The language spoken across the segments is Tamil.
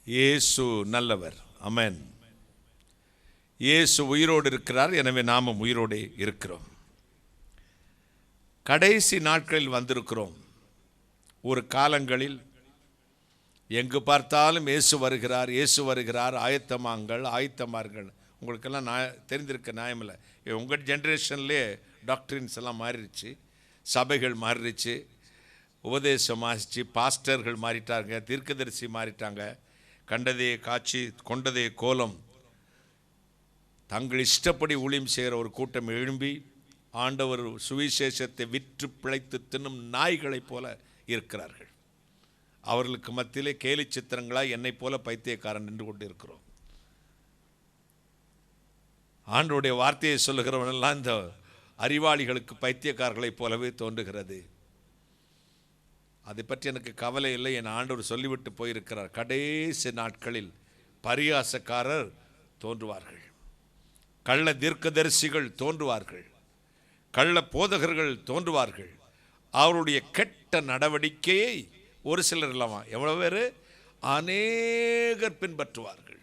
இயேசு நல்லவர். ஆமென். இயேசு உயிரோடு இருக்கிறார். எனவே நாமும் உயிரோடு இருக்கிறோம். கடைசி நாட்களில் வந்திருக்கிறோம். ஒரு காலங்களில் எங்கு பார்த்தாலும் இயேசு வருகிறார், இயேசு வருகிறார், ஆயத்தமார்கள். உங்களுக்கெல்லாம் தெரிந்திருக்க நியாயமில்லை. உங்கள் ஜென்ரேஷன்லேயே டாக்டரின்ஸ் எல்லாம் மாறிடுச்சு, சபைகள் மாறிடுச்சு, உபதேசம் மாறிச்சு, பாஸ்டர்கள் மாறிட்டாங்க, தீர்க்கதரிசி மாறிட்டாங்க. கண்டதே காட்சி கொண்டதே கோலம். தங்கள் இஷ்டப்படி ஊழியம் செய்கிற ஒரு கூட்டம் எழும்பி ஆண்டவர் சுவிசேஷத்தை விற்று பிழைத்து தின்னும் நாய்களைப் போல இருக்கிறார்கள். அவர்களுக்கு மத்தியிலே கேலி சித்திரங்களாய் என்னை போல பைத்தியக்காரன் நின்று கொண்டு இருக்கிறோம். ஆண்டவருடைய வார்த்தையை சொல்லுகிறவனெல்லாம் இந்த அறிவாளிகளுக்கு பைத்தியக்காரர்களைப் போலவே தோன்றுகிறது. அதை பற்றி எனக்கு கவலை இல்லை. என் ஆண்டவர் சொல்லிவிட்டு போயிருக்கிறார். கடைசி நாட்களில் பரியாசக்காரர் தோன்றுவார்கள், கள்ள தீர்க்கதரிசிகள் தோன்றுவார்கள், கள்ள போதகர்கள் தோன்றுவார்கள். அவருடைய கெட்ட நடவடிக்கையை ஒரு சிலர் இல்லாமா எவ்வளவு பேர் அநேகர் பின்பற்றுவார்கள்.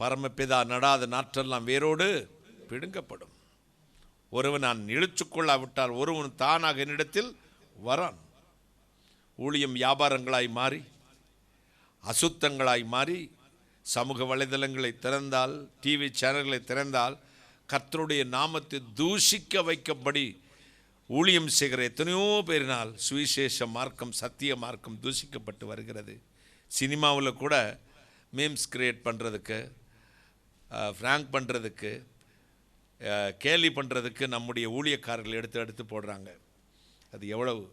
பரமபிதா நடாத நாற்றெல்லாம் வேரோடு பிடுங்கப்படும். ஒருவன் நான் இழுச்சுக்கொள்ளாவிட்டால் ஒருவன் தானாக என்னிடத்தில் வரான். ஊழியம் வியாபாரங்களாய் மாறி, அசுத்தங்களாய் மாறி, சமூக வலைதளங்களை திறந்தால், டிவி சேனல்களை திறந்தால் கர்த்தருடைய நாமத்தை தூஷிக்க வைக்கும்படி ஊழியம் செய்கிற எத்தனையோ பேரினால் சுவிசேஷ மார்க்கம், சத்திய மார்க்கம் தூஷிக்கப்பட்டு வருகிறது. சினிமாவில் கூட மீம்ஸ் கிரியேட் பண்ணுறதுக்கு, ஃப்ராங்க் பண்ணுறதுக்கு, கேலி பண்ணுறதுக்கு நம்முடைய ஊழியக்காரர்கள் எடுத்து போடுறாங்க. அது எவ்வளவு!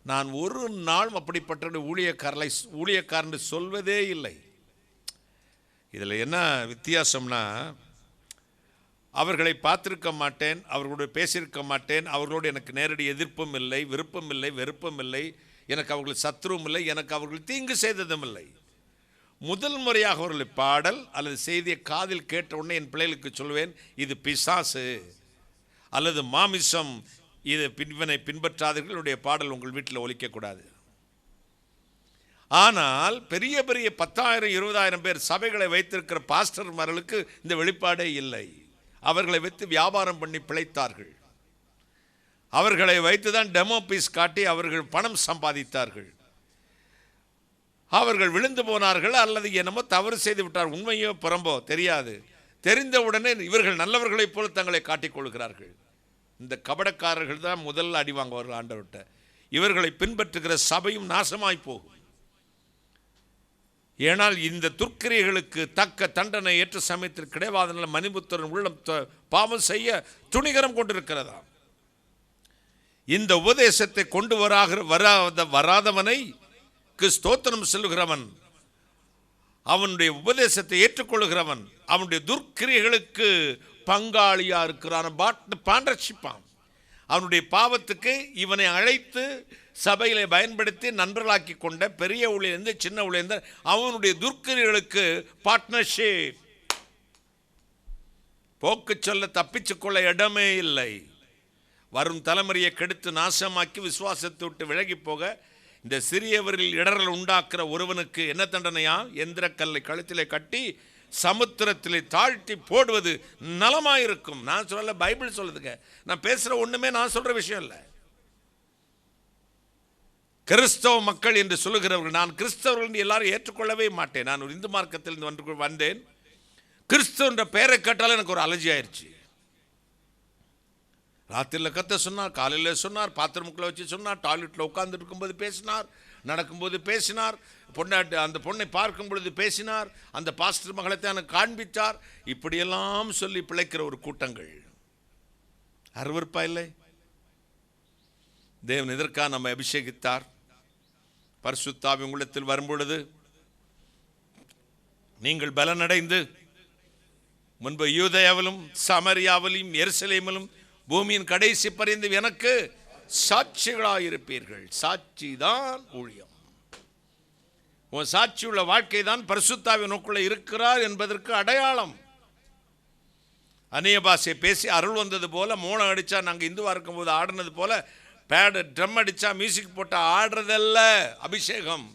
நான் ஒரு நாள் அப்படிப்பட்ட ஊழியக்காரன்னு சொல்வதே இல்லை. இதில் என்ன வித்தியாசம்னா, அவர்களை பார்த்திருக்க மாட்டேன், அவர்களோடு பேசியிருக்க மாட்டேன், அவர்களோடு எனக்கு நேரடி எதிர்ப்பும் இல்லை, விருப்பம் இல்லை, வெறுப்பும் இல்லை, எனக்கு அவர்கள் சத்ருவும் இல்லை, எனக்கு அவர்கள் தீங்கு செய்ததும் இல்லை. முதல் முறையாக அவர்களை பாடல் அல்லது செய்தியை காதில் கேட்ட உடனே என் பிள்ளைகளுக்கு சொல்வேன், இது பிசாசு அல்லது மாமிசம், இது இவனை பின்பற்றாதவர்களுடைய பாடல் உங்கள் வீட்டில் ஒலிக்கக்கூடாது. ஆனால் பெரிய பெரிய 10,000 20,000 பேர் சபைகளை வைத்திருக்கிற பாஸ்டர்மார்களுக்கு இந்த வெளிப்பாடே இல்லை. அவர்களை வைத்து வியாபாரம் பண்ணி பிழைத்தார்கள். அவர்களை வைத்துதான் டெமோ பீஸ் காட்டி அவர்கள் பணம் சம்பாதித்தார்கள். அவர்கள் விழுந்து போனார்கள் அல்லது என்னமோ தவறு செய்து விட்டார், உண்மையோ புறம்போ தெரியாது. தெரிந்தவுடனே இவர்கள் நல்லவர்களைப் போல தங்களை காட்டிக்கொள்கிறார்கள். இந்த கபடக்காரர்கள் தான் முதல் அடி வாங்குவார்கள் ஆண்டவர்கிட்ட. இவர்களை பின்பற்றுகிற சபையும் நாசமாய் போகும். ஏனால் இந்த துர்க்கிரியைகளுக்கு தக்க தண்டனை ஏற்ற சமயத்தில் கிடையாதனால மணிபுத்திரன் உள்ளம் பாவம் செய்ய துணிகரம் கொண்டிருக்கிறதா. இந்த உபதேசத்தை கொண்டு வராதவனை ஸ்தோத்திரம் சொல்லுகிறவன், அவனுடைய உபதேசத்தை ஏற்றுக்கொள்ளுகிறவன் அவனுடைய துர்க்கிரியைகளுக்கு பங்காளியா இருக்கிறான், பாண்டரட்சிப்பான். அவனுடைய பாவத்துக்கு இவனை அழைத்து சபையிலே பயன்படுத்தி நண்பர்களாக்கி கொண்ட பெரிய ஊழியர்ந்து சின்ன ஊழியர் அவனுடைய துர்க்கிரியைகளுக்கு பார்ட்னர்ஷிப். போக்கு சொல்ல தப்பிச்சுக்கொள்ள இடமே இல்லை. வரும் தலைமுறையை கெடுத்து நாசமாக்கி விசுவாசத்தை விட்டு விலகி போக இந்த சிறியவரில் இடரல் உண்டாக்குற ஒருவனுக்கு என்ன தண்டனையா? எந்திரக்கல்லை கழுத்திலே கட்டி சமுத்திரத்திலே தாழ்த்தி போடுவது நலமாயிருக்கும். நான் சொல்லல, பைபிள் சொல்லுதுங்க. நான் பேசுற ஒண்ணுமே நான் சொல்ற விஷயம் இல்லை. கிறிஸ்தவ மக்கள் என்று சொல்லுகிறவர்கள், நான் கிறிஸ்தவர்கள் என்று எல்லாரும் ஏற்றுக்கொள்ளவே மாட்டேன். நான் ஒரு இந்து மார்க்கத்தில் வந்தேன். கிறிஸ்தவ என்ற பெயரை கேட்டாலும் எனக்கு ஒரு அலர்ஜி ஆயிடுச்சு. ராத்திரியில் கத்த சொன்னார், காலையில் சொன்னார், பாத்திரமுக்குள்ள வச்சு சொன்னார், டாய்லெட்டில் உட்கார்ந்து இருக்கும்போது பேசினார், நடக்கும்போது பேசினார், அந்த பொண்ணை பார்க்கும் பொழுது பேசினார், அந்த பாஸ்டர் மகளத்தை எனக்கு காண்பித்தார். இப்படியெல்லாம் சொல்லி பிழைக்கிற ஒரு கூட்டங்கள் அருவருப்பா இல்லை? தேவன் இதற்காக நம்மை அபிஷேகித்தார். பரிசுத்த ஆவி உள்ளத்தில் வரும்பொழுது நீங்கள் பலனடைந்து முன்பு யூதேயாவிலும் சமரியாவிலும் எருசலேமிலும் பூமியின் கடைசி பரிந்து எனக்கு சாட்சிகளாயிருப்பீர்கள். சாட்சி தான் ஊழியம். உன் சாட்சியுள்ள வாழ்க்கை தான் பரிசுத்த ஆவி உனக்குள்ள இருக்கிறார் என்பதற்கு அடையாளம். அந்நிய பாஷை பேசி அருள் வந்தது போல, மோளம் அடிச்சா நாங்கள் இந்துவா இருக்கும்போது ஆடினது போல பேடு ட்ரம் அடித்தா மியூசிக் போட்டால் ஆடுறதல்ல அபிஷேகம்.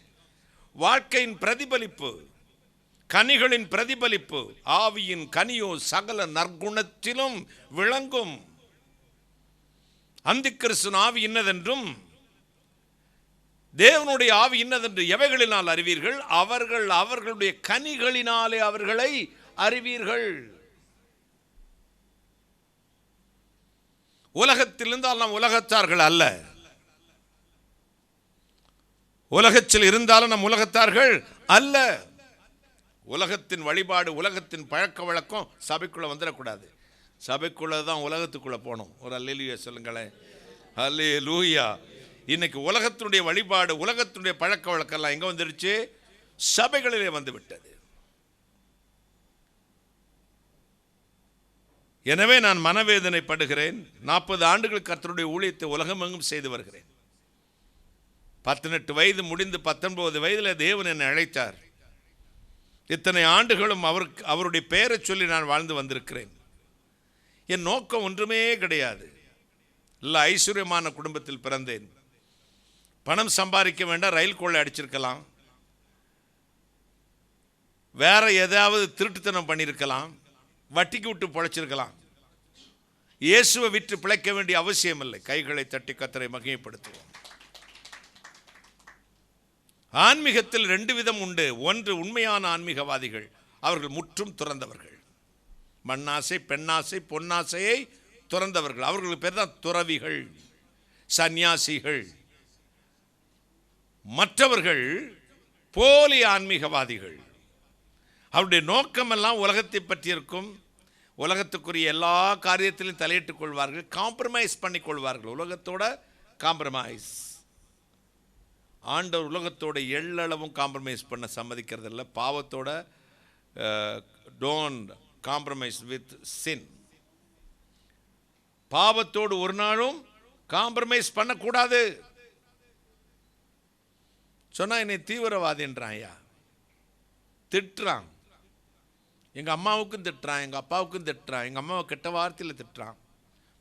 வாழ்க்கையின் பிரதிபலிப்பு, கனிகளின் பிரதிபலிப்பு. ஆவியின் கனியோ சகல நற்குணத்திலும் விளங்கும். அந்திக்கிறிஸ்துவின் ஆவி இன்னதென்றும் தேவனுடைய ஆவி இன்னதென்று எவைகளினால் அறிவீர்கள்? அவர்களுடைய கனிகளினாலே அவர்களை அறிவீர்கள். உலகத்தில் இருந்தால் நாம் உலகத்தார்கள் அல்ல. உலகத்தில் இருந்தாலும் நாம் உலகத்தார்கள் அல்ல. உலகத்தின் வழிபாடு, உலகத்தின் பழக்க வழக்கம் சபைக்குள்ள வந்துடக்கூடாது. சபைக்குள்ள தான் உலகத்துக்குள்ள போகணும். ஒரு அல்லேலூயா சொல்லுங்களேன். அல்லேலூயா. இன்னைக்கு உலகத்தினுடைய வழிபாடு, உலகத்தினுடைய பழக்க வழக்கெல்லாம் எங்க வந்துருச்சு? சபைகளிலே வந்து விட்டது. எனவே நான் மனவேதனைப்படுகிறேன். 40 ஆண்டுகள் கர்த்தருடைய ஊழியத்தை உலகமெங்கும் செய்து வருகிறேன். 18 வயது முடிந்து 19 வயதில் தேவன் என்னை அழைத்தார். இத்தனை ஆண்டுகளும் அவருடைய பெயரை சொல்லி நான் வாழ்ந்து வந்திருக்கிறேன். என் நோக்கம் ஒன்றுமே கிடையாது. இல்லை, ஐஸ்வர்யமான குடும்பத்தில் பிறந்தேன். பணம் சம்பாதிக்க வேண்டாம், ரயில் கொள்ளை அடிச்சிருக்கலாம், வேற ஏதாவது திருட்டுத்தனம் பண்ணியிருக்கலாம், வட்டிக்கு விட்டு பொழைச்சிருக்கலாம். இயேசுவை விட்டு பிழைக்க வேண்டிய அவசியம் இல்லை. கைகளை தட்டி கர்த்தரை மகிமைப்படுத்துவோம். ஆன்மீகத்தில் 2 விதம் உண்டு. ஒன்று உண்மையான ஆன்மீகவாதிகள், அவர்கள் முற்றும் துறந்தவர்கள். மண்ணாசை, பெண்ணாசை, பொன்னாசையை துறந்தவர்கள். அவர்களுக்கு பேர் தான் துறவிகள், சந்நியாசிகள். மற்றவர்கள் போலி ஆன்மீகவாதிகள். அவருடைய நோக்கமெல்லாம் உலகத்தை பற்றி இருக்கும். உலகத்துக்குரிய எல்லா காரியத்திலும் தலையிட்டுக் கொள்வார்கள், காம்ப்ரமைஸ் பண்ணி கொள்வார்கள். உலகத்தோட காம்ப்ரமைஸ். ஆண்டவர் உலகத்தோட எள்ளளவும் காம்ப்ரமைஸ் பண்ண சம்மதிக்கிறதில்ல. பாவத்தோட டோன்ட் காம்ப்ரமைஸ் வித் சின். பாவத்தோடு ஒரு நாளும் காம்ப்ரமைஸ் பண்ணக்கூடாது. சொன்னா என்னை தீவிரவாதின்றான். ஐயா திட்டுறான். எங்கள் அம்மாவுக்கும் திட்டுறான், எங்கள் அப்பாவுக்கும் திட்டுறான், எங்கள் அம்மாவை கெட்ட வார்த்தையில் திட்டுறான்.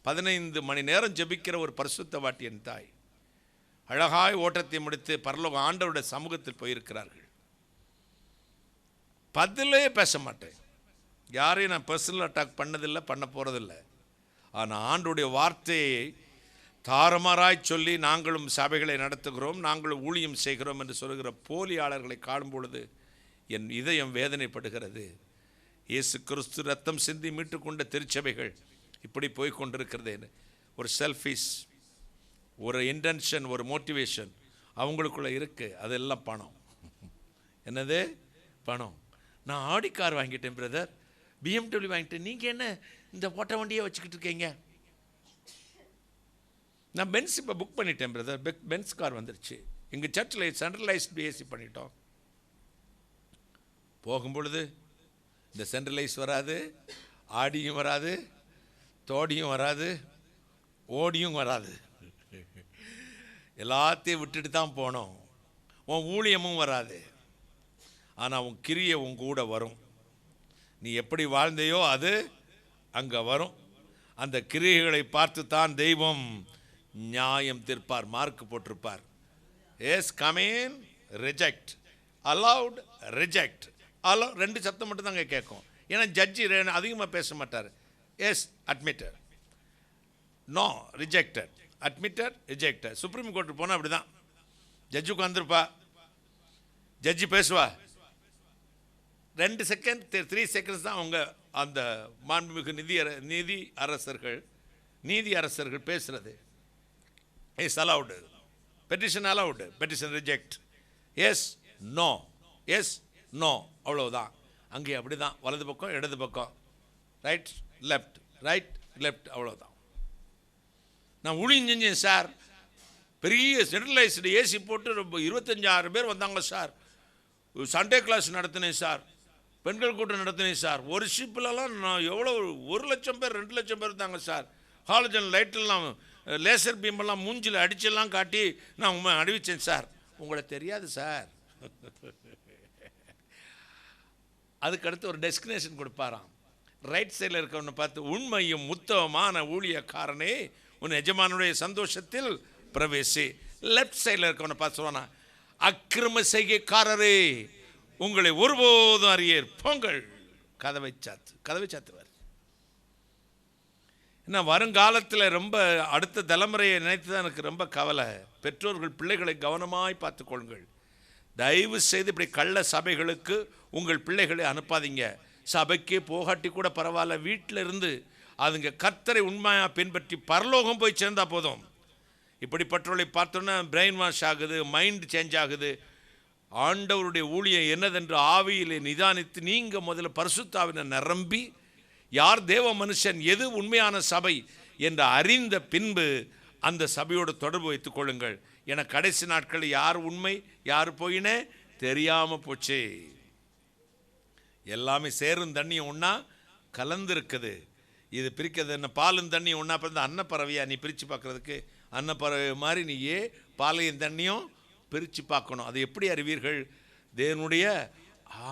15 மணி நேரம் ஜெபிக்கிற ஒரு பரிசுத்தவாட்டி என் தாய் அழகாய் ஓட்டத்தை முடித்து பரலோக ஆண்டவருடைய சமூகத்தில் போயிருக்கிறார்கள். பதிலே பேச மாட்டேன். யாரையும் நான் பர்சனல் அட்டாக் பண்ணதில்லை, பண்ண போகிறதில்லை. ஆனால் ஆண்டவருடைய வார்த்தையை தாறுமாறாய் சொல்லி நாங்களும் சபைகளை நடத்துகிறோம், நாங்களும் ஊழியம் செய்கிறோம் என்று சொல்கிற போலியாளர்களை காணும் பொழுது என் இதயம் வேதனைப்படுகிறது. இயேசு கிறிஸ்து ரத்தம் சிந்தி மீட்டு கொண்ட திருச்சபைகள் இப்படி போய் கொண்டிருக்கிறதேன்னு ஒரு செல்ஃபிஷ், ஒரு இன்டென்ஷன், ஒரு மோட்டிவேஷன் அவங்களுக்குள்ள இருக்குது. அதெல்லாம் பணம். என்னது? பணம். நான் ஆடி கார் வாங்கிட்டேன் பிரதர், BMW வாங்கிட்டேன், நீங்கள் என்ன இந்த ஓட்ட வண்டியை வச்சுக்கிட்டு இருக்கீங்க? நான் பென்ஸ் இப்போ புக் பண்ணிட்டேன் பிரதர், பென்ஸ் கார் வந்துருச்சு. எங்கள் சர்ச்சில் சென்ட்ரலைஸ்டு ஏசி பண்ணிட்டோம். போகும்பொழுது இந்த சென்ட்ரலைஸ் வராது, ஆடியும் வராது, தோடியும் வராது, ஓடியும் வராது. எல்லாத்தையும் விட்டுட்டு தான் போனோம். உன் ஊழியமும் வராது, ஆனால் உன் கிரியை உன் கூட வரும். நீ எப்படி வாழ்ந்தையோ அது அங்கே வரும். அந்த கிரியைகளை பார்த்து தான் தெய்வம் நியாயம் தீர்ப்பார். மார்க் போட்டிருப்பார். Yes come in, reject, allowed, reject. Allow 2 சத்தம் மட்டும் தாங்க கேட்கும். ஏன்னா ஜட்ஜி அதிகமாக பேச மாட்டார். Yes admitted, no rejected, admitted, rejected. Supreme court போனால் அப்படி தான். ஜட்ஜு உட்காந்துருப்பா, ஜட்ஜி பேசுவா, 2 செகண்ட் 3 செகண்ட்ஸ் தான் அவங்க அந்த மாண்புமிகு நீதி அரசர்கள் பேசுறது. Yes allowed, petition allowed, petition reject, yes no, yes no, அவ்வளவுதான். அங்கே அப்படி தான். வலது பக்கம் இடது பக்கம், ரைட் லெஃப்ட், ரைட் லெஃப்ட், அவ்வளோதான். நான் ஊழியம் செஞ்சேன் சார், பெரிய சென்ட்ரலைஸ்டு ஏசி போட்டு 25,000 பேர் வந்தாங்க சார். சண்டே கிளாஸ் நடத்தினேன் சார், பெண்கள் கூட்டம் நடத்தினேன் சார். ஒரு ஷிப்லலாம் நான் எவ்வளோ 1,00,000 பேர் 2,00,000 பேர் இருந்தாங்க சார். ஹாலஜன் லைட்டெல்லாம் லேசர் பீம்பெல்லாம் மூஞ்சில் அடிச்செல்லாம் காட்டி நான் அறிவித்தேன் சார். உங்களுக்கு தெரியாது சார். அதுக்கடுத்து ஒரு டெஸ்டினேஷன் கொடுப்பாராம். ரைட் சைடில் இருக்கவனை பார்த்து, உண்மையும் உத்தமமான ஊழியக்காரனே, உன் எஜமானுடைய சந்தோஷத்தில் பிரவேசி. லெஃப்ட் சைடில் இருக்கவனை பார்த்து சொல்லுவானா, அக்கிரம செய்கைக்காரரே உங்களை ஒருபோதும் அறியேர், பொங்கல். கதவை சாத்துவார். என்ன வருங்காலத்தில் ரொம்ப அடுத்த தலைமுறையை நினைத்து தான் எனக்கு ரொம்ப கவலை. பெற்றோர்கள் பிள்ளைகளை கவனமாய் பார்த்துக்கொள்ளுங்கள். தயவு செய்து இப்படி கள்ள சபைகளுக்கு உங்கள் பிள்ளைகளை அனுப்பாதீங்க. சபைக்கே போகாட்டி கூட பரவாயில்ல, வீட்டில் இருந்து அதுங்க கர்த்தரை உண்மையாக பின்பற்றி பரலோகம் போய் சேர்ந்தால் போதும். இப்படிப்பட்டவர்களை பார்த்தோன்னா பிரெயின் வாஷ் ஆகுது, மைண்ட் சேஞ்ச் ஆகுது. ஆண்டவருடைய ஊழியம் என்னதென்று ஆவியிலே நிதானித்து நீங்கள் முதல்ல பரிசுத்தாவினை நிரம்பி யார் தேவ மனுஷன், எது உண்மையான சபை என்று அறிந்த பின்பு அந்த சபையோடு தொடர்பு வைத்துக் கொள்ளுங்கள். என கடைசி நாட்களில் யார் உண்மை யார் போயினே தெரியாமல் போச்சு. எல்லாமே சேரும் தண்ணியும் ஒன்றா கலந்துருக்குது. இது பிரிக்கிறது என்ன, பாலும் தண்ணியும் ஒன்றா பிறந்த அன்னப்பறவையா நீ பிரித்து பார்க்குறதுக்கு? அன்னப்பறவை மாதிரி நீயே பாலையும் தண்ணியும் பிரித்து பார்க்கணும். அதை எப்படி அறிவீர்கள்? தேவனுடைய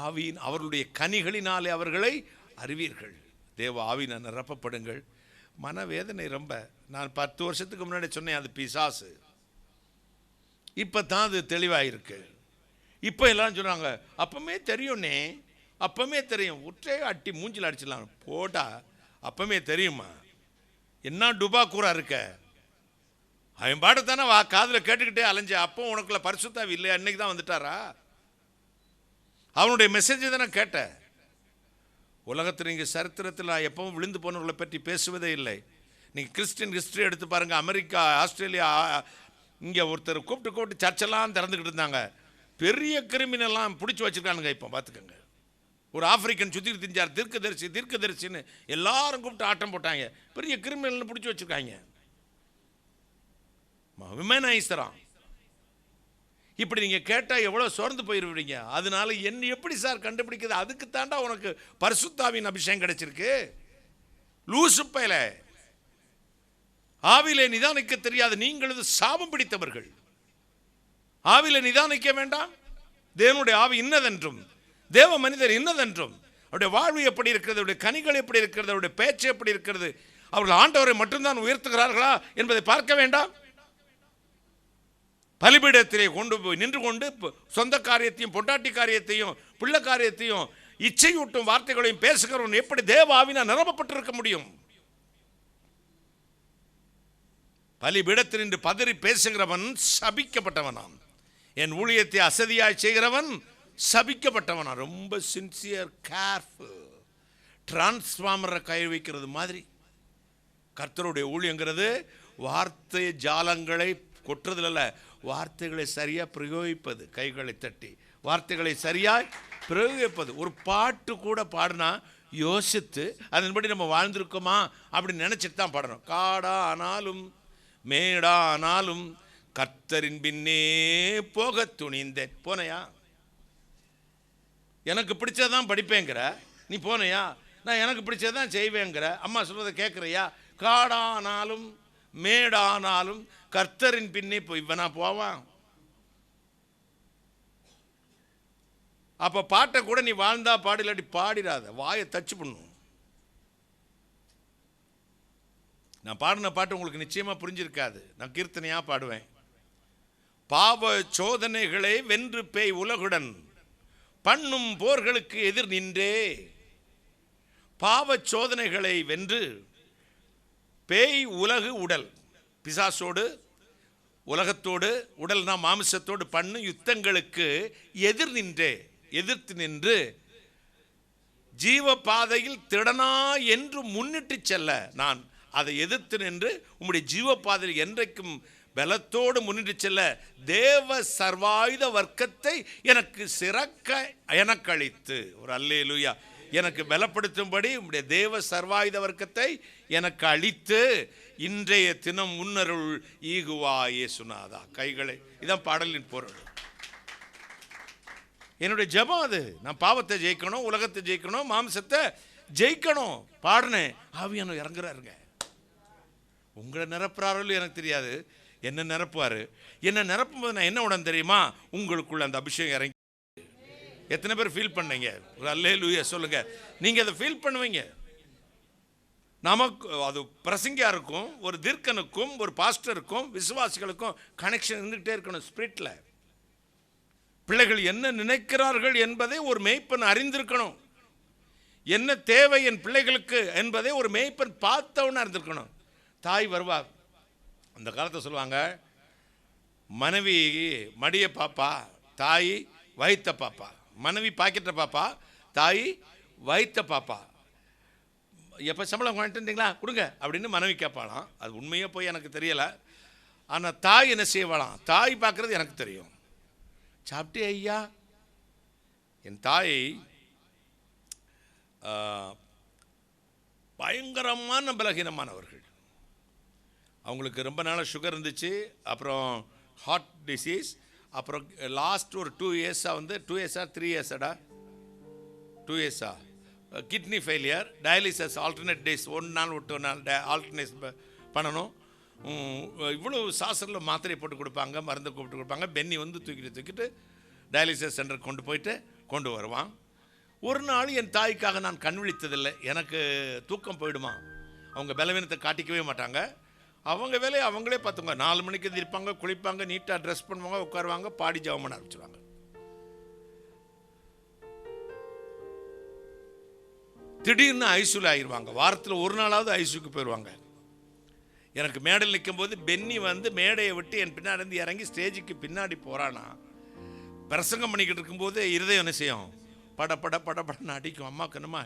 ஆவியின் அவர்களுடைய கனிகளினாலே அவர்களை அறிவீர்கள். தேவ ஆவியின நிரப்பப்படுங்கள். மனவேதனை ரொம்ப. நான் 10 வருஷத்துக்கு முன்னாடி சொன்னேன் அது பிசாசு. இப்போ தான் அது தெளிவாயிருக்கு. இப்போ எல்லாம் சொல்கிறாங்க அப்பமே தெரியும்னே, அப்பமே தெரியும், ஒற்றே அட்டி மூஞ்சில் அடிச்சிடலாம் போட்டா அப்பமே தெரியுமா? என்ன டுபா கூறா இருக்க? அவன் பாட்டு தானே வா காதில் கேட்டுக்கிட்டே அலைஞ்ச. அப்போ உனக்குள்ள பரிசுத்தாவி இல்லையா? அன்னைக்கு தான் வந்துட்டாரா? அவனுடைய மெசேஜ் தானே கேட்ட. உலகத்தில் நீங்கள் சரித்திரத்தில் எப்பவும் விழுந்து போனவர்களை பற்றி பேசுவதே இல்லை. நீங்கள் கிறிஸ்டின் ஹிஸ்ட்ரி எடுத்து பாருங்கள். அமெரிக்கா, ஆஸ்திரேலியா, இங்கே ஒருத்தர் கூப்பிட்டு சர்ச்செல்லாம் திறந்துக்கிட்டு இருந்தாங்க. பெரிய கிரிமினெல்லாம் பிடிச்சி வச்சுருக்கானுங்க. இப்போ பார்த்துக்கோங்க, ஒரு ஆப்பிரிக்கன் சுற்றி திரிஞ்சார், தீர்க்கதரிசின்னு எல்லாரும் கூப்பிட்டு ஆட்டம் போட்டாங்க. பெரிய கிரிமினல்னு பிடிச்சி வச்சுருக்காங்க. விமனைஸ்தரான். இப்படி நீங்கள் கேட்டால் எவ்வளோ சோர்ந்து போயிருவீங்க. அதனால என்ன எப்படி சார் கண்டுபிடிக்கிறது? அதுக்கு தாண்டா உனக்கு பரிசுத்தாவின் அபிஷேகம் கிடைச்சிருக்கு. லூசு பயல, ஆவிலே நிதானிக்க தெரியாது. நீங்களது சாபம் பிடித்தவர்கள். ஆவிலே நிதானிக்க வேண்டாம். தேவனுடைய ஆவி இன்னதென்றும் தேவ மனிதர் இன்னதென்றும் அவருடைய வாழ்வு எப்படி இருக்கிறது, அவருடைய கனிகள் எப்படி இருக்கிறது, அவருடைய பேச்சு எப்படி இருக்கிறது, அவர்கள் ஆண்டவரை மட்டும்தான் உயர்த்துகிறார்களா என்பதை பார்க்க வேண்டாம். பலிபீடத்திலே கொண்டு போய் நின்று கொண்டு சொந்த காரியத்தையும் பொண்டாட்டி காரியத்தையும் பிள்ளை காரியத்தையும் இச்சையூட்டும் வார்த்தைகளையும் பேசுகிறவன் எப்படி தேவ ஆவியினால் நிரப்பப்பட்டிருக்க முடியும்? பலிபீடத்தில் நின்று பதறி பேசுகிறவன் சபிக்கப்பட்டவனாம். என் ஊழியத்தை அசதியாய் செய்கிறவன் சபிக்கப்பட்டவனா. ரொம்ப சின்சியர், கேர்ஃபுல். டிரான்ஸ்ஃபார்மரை கை வைக்கிறது மாதிரி கர்த்தருடைய ஊழியங்கிறது வார்த்தை ஜாலங்களை கொட்டுறதுல, வார்த்தைகளை சரியாக பிரயோகிப்பது. கைகளை தட்டி வார்த்தைகளை சரியாக பிரயோகிப்பது. ஒரு பாட்டு கூட பாடினா யோசித்து அதன்படி நம்ம வாழ்ந்திருக்கோமா அப்படின்னு நினச்சிட்டு தான் பாடணும். காடா ஆனாலும் மேடா ஆனாலும் கர்த்தரின் பின்னே போக துணிந்தேன். போனையா? எனக்கு பிடிச்சதான் படிப்பேங்கிற நீ போனையா? நான் எனக்கு பிடிச்சதான் செய்வேங்கிற. அம்மா சொல்வதை கேட்குறியா? காடானாலும் மேடானாலும் கர்த்தரின் பின்னே இவனா போவான். அப்போ பாட்டை கூட நீ வாழ்ந்தா பாடிலாட்டி பாடிடாத, வாயை தச்சு பண்ணும். நான் பாடின பாட்டு உங்களுக்கு நிச்சயமாக புரிஞ்சிருக்காது. நான் கீர்த்தனையாக பாடுவேன். பாவ சோதனைகளை வென்று பேய் உலகுடன் பண்ணும் போர்களுக்கு எதிர் நின்றே. பாவ சோதனைகளை வென்று பேய் உலகு உடல், பிசாசோடு உலகத்தோடு உடல்னா மாமிசத்தோடு பண்ணு யுத்தங்களுக்கு எதிர்த்து நின்று ஜீவ பாதையில் திடனா என்று முன்னிட்டு செல்ல நான் அதை எதிர்த்து நின்று உம்முடைய ஜீவ பாதையில் என்றைக்கும் பலத்தோடு முன்னிட்டு செல்ல தேவ சர்வாயுத வர்க்கத்தை எனக்கு சிறக்க எனக்கு அளித்து, ஒரு அல்லேலூயா, எனக்கு பலப்படுத்தும்படி உம்முடைய தேவ சர்வாயுத வர்க்கத்தை எனக்கு அளித்து இன்றைய தினம் முன்னருள் ஈகுவா இயேசுநாதா. கைகளை, இதான் பாடலின் பொருள். என்னுடைய ஜெபம் அது. நான் பாவத்தை ஜெயிக்கணும், உலகத்தை ஜெயிக்கணும், மாம்சத்தை ஜெயிக்கணும். பாடுனேன். ஆவியானவர் இறங்குறாருங்க. உங்களை நிரப்புறாரு எனக்கு தெரியாது, என்ன நிரப்புவார். என்ன நிரப்பும் போது நான் என்ன உடனே தெரியுமா? உங்களுக்குள்ள அந்த அபிஷேகம் இறங்கி. எத்தனை பேர் ஃபீல் பண்ணீங்க? ஒரு அல்லேலூயா சொல்லுங்க. நீங்கள் அதை ஃபீல் பண்ணுவீங்க. நமக்கு அது பிரசங்கியாருக்கும் ஒரு தீர்க்கனுக்கும் ஒரு பாஸ்டருக்கும் விசுவாசிகளுக்கும் கனெக்ஷன் இருந்துகிட்டே இருக்கணும் ஸ்பிரிட்டில். பிள்ளைகள் என்ன நினைக்கிறார்கள் என்பதை ஒரு மேய்ப்பன் அறிந்திருக்கணும். என்ன தேவை என் பிள்ளைகளுக்கு என்பதை ஒரு மேய்ப்பன் பார்த்தவன அறிந்திருக்கணும். தாய் வருவார். அந்த காலத்தை சொல்லுவாங்க, மனைவி மடிய பாப்பா, தாய் வைத்த பாப்பா. மனைவி பாக்கெட்ட பாப்பா, தாய் வைத்த பாப்பா. எப்போ சம்பளம் வாங்கிட்டுங்களா கொடுங்க அப்படின்னு மனைவி கேட்பாளாம். அது உண்மையாக போய் எனக்கு தெரியலை. ஆனால் தாய் என்ன செய்வாளாம், தாய் பார்க்குறது எனக்கு தெரியும். சாப்பிட்டே ஐயா. என் தாய் பயங்கரமான பலகீனமானவர்கள். அவங்களுக்கு ரொம்ப நாளாக சுகர் இருந்துச்சு, அப்புறம் ஹார்ட் டிசீஸ், அப்புறம் லாஸ்ட் ஒரு 2 இயர்ஸாக வந்து 2 இயர்ஸா 3 இயர்ஸாடா 2 இயர்ஸா kidney failure, dialysis alternate days, 1 நாள் விட்டு 1 நாள் ஆல்டர்னேட் பண்ணணும். இவ்வளோ சாசரில் மாத்திரை போட்டு கொடுப்பாங்க, மருந்து கூப்பிட்டு கொடுப்பாங்க. பென்னி வந்து தூக்கிட்டு டயாலிசிஸ் சென்டருக்கு கொண்டு வருவான். ஒரு நாள் என் தாய்க்காக நான் கண் விழித்ததில்லை. எனக்கு தூக்கம் போயிடுமா. அவங்க பலவீனத்தை காட்டிக்கவே மாட்டாங்க. அவங்க வேலையை அவங்களே பார்த்துங்க. 4 மணிக்கு எந்திரிப்பாங்க, குளிப்பாங்க, நீட்டாக ட்ரெஸ் பண்ணுவாங்க, உட்காருவாங்க, பாடி ஜெபம் பண்ண ஆரம்பிச்சுருவாங்க. திடீர்னு ஐசியூவில் ஆகிடுவாங்க. வாரத்தில் ஒரு நாளாவது ஐசியூக்கு போயிடுவாங்க. எனக்கு மேடையில் நிற்கும் போது பென்னி வந்து மேடையை விட்டு என் பின்னாடி இருந்து இறங்கி ஸ்டேஜுக்கு பின்னாடி போகிறானா, பிரசங்கம் பண்ணிக்கிட்டு இருக்கும்போது இருதயம் என்ன செய்யும், படன்னு அடிக்கும். அம்மாவுக்கு என்னமா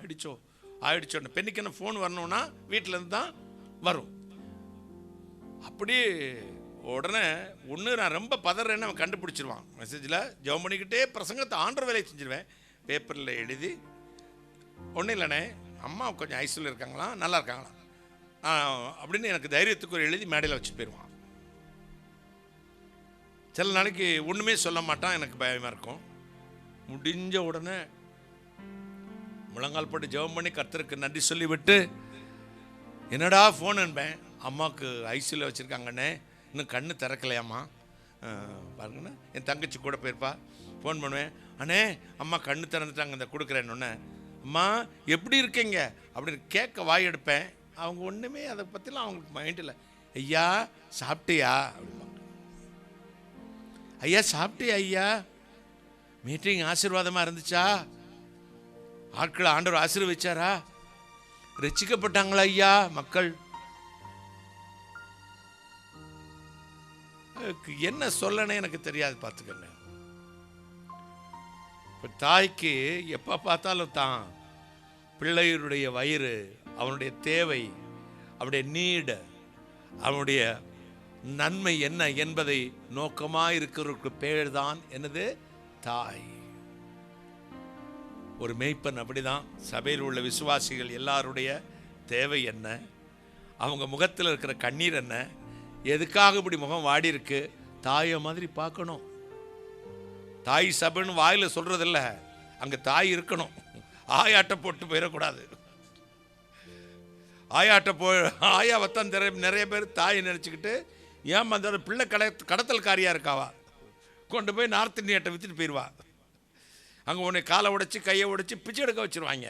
ஆயிடுச்சோன்னு. பெண்ணுக்கு என்ன ஃபோன் வரணும்னா வீட்டிலேருந்து தான் வரும். அப்படியே உடனே ஒன்று நான் ரொம்ப பதறேன்னு அவன் கண்டுபிடிச்சிருவான். மெசேஜில் ஜெபம் பண்ணிக்கிட்டே பிரசங்கத்தை ஆண்டர் வேலையை செஞ்சிருவேன். பேப்பரில் எழுதி, ஒன்றும் இல்லைண்ணே அம்மா கொஞ்சம் ஐசியூவில் இருக்காங்களாம், நல்லா இருக்காங்களாம் அப்படின்னு எனக்கு தைரியத்துக்கு ஒரு எழுதி மேடையில் வச்சு போயிடுவான். சில நாளைக்கு ஒன்றுமே சொல்ல மாட்டான், எனக்கு பயமாக இருக்கும். முடிஞ்ச உடனே முழங்கால் போட்டு ஜெபம் பண்ணி கர்த்தருக்கு நன்றி சொல்லிவிட்டு, என்னடா ஃபோன் அனுப்பேன், அம்மாவுக்கு ஐசியூவில் வச்சுருக்காங்கண்ணே, இன்னும் கண்ணு திறக்கலையாம்மா பாருங்கண்ணே. என் தங்கச்சி கூட போயிருப்பா. ஃபோன் பண்ணுவேன், அண்ணே அம்மா கண்ணு திறந்துட்டாங்க, இந்த கொடுக்குறேன்னு. அம்மா எப்படி இருக்கீங்க அப்படின்னு கேட்க வாய் எடுப்பேன். அவங்க ஒன்றுமே அதை பற்றிலாம் அவங்களுக்கு மைண்டில். ஐயா சாப்பிட்டியா அப்படிம்பாங்க. ஐயா சாப்பிட்டியா, ஐயா மீட்டிங் ஆசீர்வாதமாக இருந்துச்சா, ஆட்களை ஆண்டவர் ஆசீர்வதிச்சாரா, ரட்சிக்கப்பட்டாங்களா ஐயா மக்கள். என்ன சொல்லனே எனக்கு தெரியாது, பார்த்துக்கங்க. இப்போ தாய்க்கு எப்போ பார்த்தாலும் தான் பிள்ளைகளுடைய வயிறு, அவனுடைய தேவை, அவனுடைய நீடு, அவனுடைய நன்மை என்ன என்பதை நோக்கமாக இருக்கிறவருக்கு பேர் தான் என்னது, தாய். ஒரு மேய்ப்பன் அப்படிதான். சபையில் உள்ள விசுவாசிகள் எல்லாருடைய தேவை என்ன, அவங்க முகத்தில் இருக்கிற கண்ணீர் என்ன, எதுக்காக இப்படி முகம் வாடி இருக்கு, தாயை மாதிரி பார்க்கணும். தாய் சபைன்னு வாயில் சொல்றதில்ல, அங்கே தாய் இருக்கணும். ஆயாட்டை போட்டு போயிடக்கூடாது. ஆயாவைத்தான் நிறைய பேர் தாயை நினச்சிக்கிட்டு ஏமாந்த பிள்ளை கடத்தல்காரியாக இருக்காவா, கொண்டு போய் நார்த் இந்தியாட்டை விற்றுட்டு போயிடுவா. அங்கே உன்னை காலை உடைச்சி கையை உடைச்சி பிச்சை எடுக்க வச்சுருவாங்க.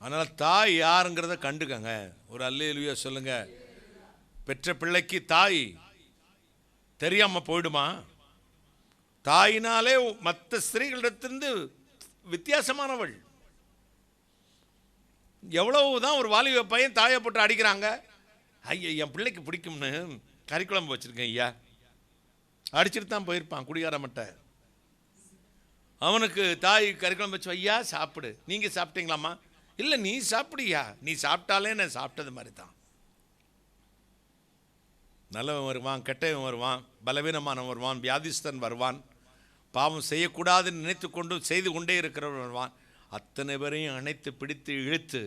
அதனால் தாய் யாருங்கிறத கண்டுக்கங்க. ஒரு அல்லேலூயா சொல்லுங்க. பெற்ற பிள்ளைக்கு தாய் தெரியாமல் போயிடுமா? தாயினாலே மற்ற ஸ்திரீகளிடத்திலிருந்து வித்தியாசமானவள். எவ்வளவுதான் ஒரு வாலிப பையன் தாயை போட்டு அடிக்கிறாங்க. ஐயா என் பிள்ளைக்கு பிடிக்கும்னு கறிக்குழம்பு வச்சுருக்கேன் ஐயா, அடிச்சுட்டு தான் போயிருப்பான் குடிகார மட்டை. அவனுக்கு தாய் கறிக்குழம்பு வச்சு, ஐயா சாப்பிடு, நீங்கள் சாப்பிட்டீங்களாம்மா, இல்லை நீ சாப்பிடுயா, நீ சாப்பிட்டாலே நான் சாப்பிட்டது மாதிரி தான். நல்லவன் வருவான், கெட்டவன் வருவான், பலவீனமானவன் வருவான், வியாதிஸ்தன் வருவான், பாவம் செய்யக்கூடாதுன்னு நினைத்து கொண்டு செய்து கொண்டே இருக்கிறவன் வருவான். அத்தனை பேரையும் அணைத்து பிடித்து இழுத்து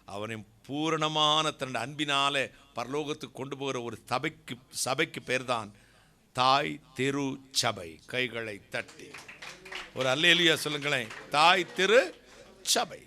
அவனை பூரணமான தன் அன்பினாலே பரலோகத்துக்கு கொண்டு போகிற ஒரு சபைக்கு பேர் தான் தாய் திரு சபை. கைகளை தட்டி ஒரு அல்லேலூயா சொல்லுங்களேன். தாய் திரு சபை.